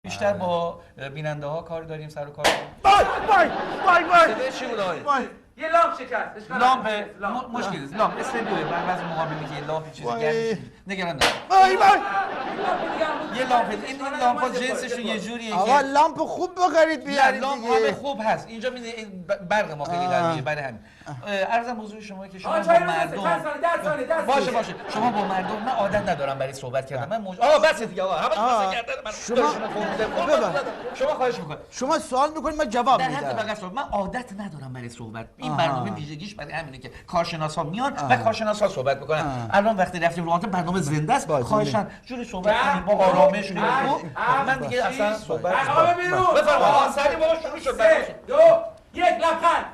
بیشتر با بیننده ها کار داریم، سر و کار وای وای وای وای صدای چی بود آقای؟ یه لامپ شکست. لامپ مشکلی است. لامپ استدیوه بعضی موقع میگه لامپ چیزی گرم نگران نباش. وای وای یه لامپ این لامپا جنسشون یه جوریه آقا که لامپ خوب بخرید نه بیارید لامپ همه خوب هست. اینجا می‌بینید برق ما خیلی قویه برای همین. عرضم حضور شما که شما با مردم باشه شما با مردم من عادت ندارم برای صحبت کردن. من آقا بس دیگه آقا همش گردن من شما خواهش می‌کنم. شما سوال میکنید من جواب در میدم. حد فقط من عادت ندارم برای صحبت. این برنامه ویژگیش برای همینه که کارشناسا میان و کارشناسا صحبت میکنن. الان وقتی رفتیم رو برنامه زنده است خواهشاً جوری صحبت کنید با آرامش من دیگه اصلا صحبت بفرمایید. سری بابا شروع شد. 3 2 1 لبخند.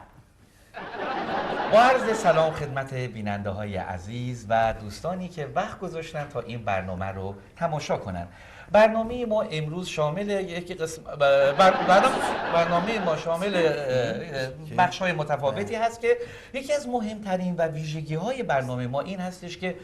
با عرض سلام خدمت بیننده های عزیز و دوستانی که وقت گذاشتن تا این برنامه رو تماشا کنن. برنامه ما امروز شامل یک قسم برنامه ما شامل بخش‌های متفاوتی هست که یکی از مهمترین و ویژگی‌های برنامه ما این هستش که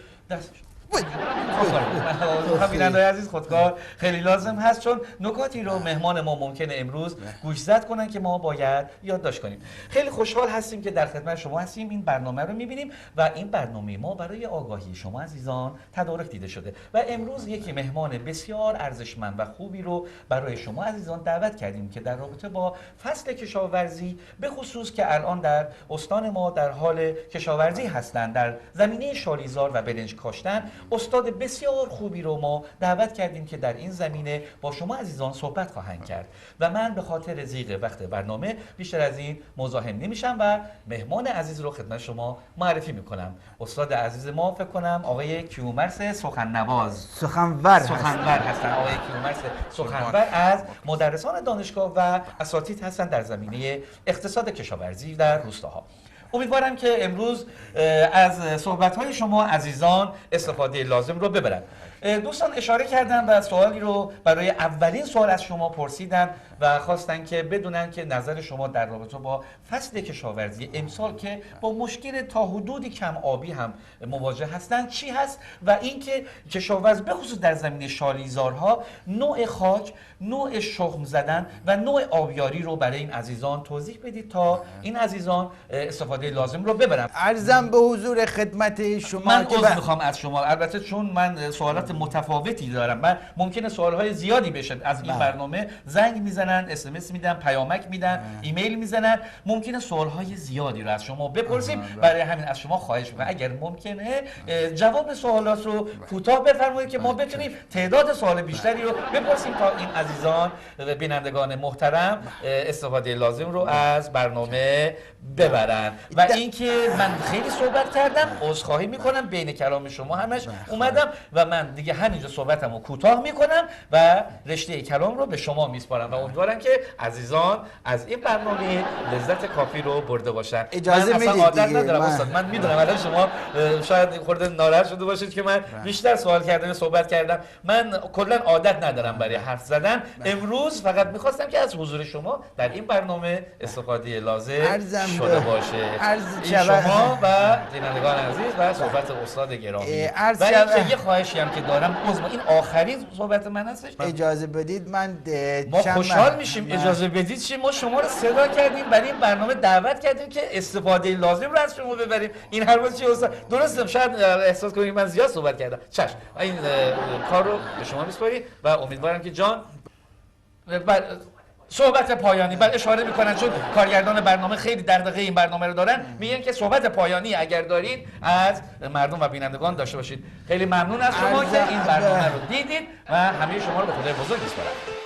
بیننده عزیز خودکار خیلی لازم هست چون نکاتی رو مهمان ما ممکنه امروز گوشزد کنن که ما باید یادداشت کنیم. خیلی خوشحال هستیم که در خدمت شما هستیم. این برنامه رو می‌بینیم و این برنامه ما برای آگاهی شما عزیزان تدارک دیده شده و امروز یکی مهمان بسیار ارزشمند و خوبی رو برای شما عزیزان دعوت کردیم که در رابطه با فصل کشاورزی به خصوص که الان در استان ما در حال کشاورزی هستند، در زمینه شالیزار و برنج کاشتن، استاد بسیار خوبی رو ما دعوت کردیم که در این زمینه با شما عزیزان صحبت خواهند کرد و من به خاطر ضیق وقت برنامه بیشتر از این مزاحم نمیشم و مهمان عزیز رو خدمت شما معرفی میکنم. استاد عزیز ما فکر کنم آقای کیومرث سخنور هستن. آقای کیومرث سخنور از مدرسان دانشگاه و اساتید هستن در زمینه اقتصاد کشاورزی در روستاها. امیدوارم که امروز از صحبت‌های شما عزیزان استفاده لازم رو ببرن. دوستان اشاره کردن و سوالی رو برای اولین سوال از شما پرسیدن و خواستن که بدونن که نظر شما در رابطه با فصل کشاورزی امسال که با مشکل تا حدودی کم آبی هم مواجه هستند چی هست و اینکه کشاورز به خصوص در زمینه شالیزارها نوع خاک، نوع شخم زدن و نوع آبیاری رو برای این عزیزان توضیح بدید تا این عزیزان استفاده لازم رو ببرن. عرضم به حضور خدمت شما من عذر میخوام از شما البته چون من سوالات متفاوتی دارم. من ممکنه سوالهای زیادی بشه از این برنامه زنگ میزنن، اس ام اس میدن، پیامک میدن، ایمیل میزنن، ممکنه سوالهای زیادی رو از شما بپرسیم. برای همین از شما خواهش میکنم اگر ممکنه جواب سوالات رو کوتاه بفرمایید که ما بتونیم تعداد سوال بیشتری رو بپرسیم تا این عزیزان بینندگان محترم استفاده لازم رو از برنامه ببرن. و اینکه من خیلی صحبت کردم، عذرخواهی میکنم، بین کلام شما همش اومدم و من دیگه همینجا صحبتمو کوتاه میکنم و رشته کلام رو به شما میسپارم و امیدوارم که عزیزان از این برنامه لذت کافی رو برده باشن. اجازه من میدید عادت دیگه ندارم استاد. من میدونم الان شما شاید خورده ناراحت شده باشید که من بیشتر سوال کردم، صحبت کردم. من کلا عادت ندارم برای حرف زدن. امروز فقط میخواستم که از حضور شما در این برنامه استفاده لازم شده باشه. شما و بینندگان عزیز و صحبت استاد گرامی. و اینکه یه خواهشی هم که دارم این آخرین صحبت من هستش. اجازه بدید من ما خوشحال میشیم. اجازه بدید چی؟ ما شما رو صدا کردیم برای این برنامه دعوت کردیم که استفاده لازم رو از شما ببریم. این حرفا چی استاد؟ درسته شاید احساس کنید من زیاد صحبت کردم. چشم این کار رو به شما میسپاریم و امیدوارم که جان صحبت پایانی بعد اشاره میکنن چون کارگردان برنامه خیلی دغدغه این برنامه رو دارن میگن که صحبت پایانی اگر دارین از مردم و بینندگان داشته باشید. خیلی ممنون از شما که این برنامه رو دیدید و همه شما رو به خدای بزرگ میسپارم.